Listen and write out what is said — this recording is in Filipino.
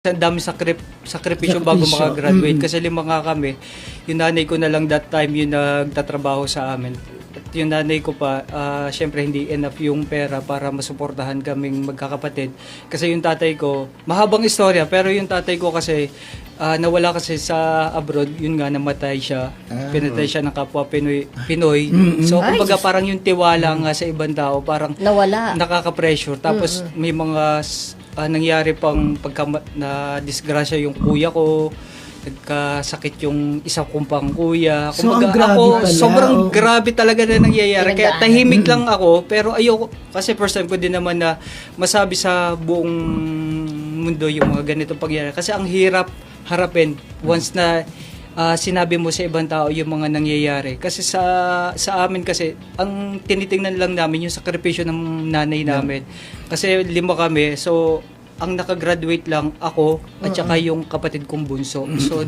Ang dami sakripisyo bago makagraduate kasi 5 nga kami. Yung nanay ko na lang that time yung nagtatrabaho sa amin. At yung nanay ko pa, syempre hindi enough yung pera para masuportahan kaming magkakapatid. Kasi yung tatay ko, mahabang istorya, pero yung tatay ko kasi nawala kasi sa abroad, yun nga namatay siya. Pinatay siya ng kapwa Pinoy. So kumbaga parang yung tiwala nga sa ibang tao, parang Nawala. nakaka-pressure. Tapos may mga nangyari pang pagka na disgrasya yung kuya ko, nagkasakit yung isa kong pang kuya. So, Kumbaga ang grabe ako, pala, sobrang oh. grabe talaga na nangyayari. Kaya Pinagdaanan. tahimik lang ako, pero ayoko, kasi first time ko din naman na masabi sa buong mundo yung mga ganitong pangyayari. Kasi ang hirap harapin once na sinabi mo sa ibang tao yung mga nangyayari. Kasi sa amin kasi, ang tinitingnan lang namin yung sakripisyo ng nanay namin. Kasi 5 kami, so ang nakagraduate lang ako at saka yung kapatid kong bunso. So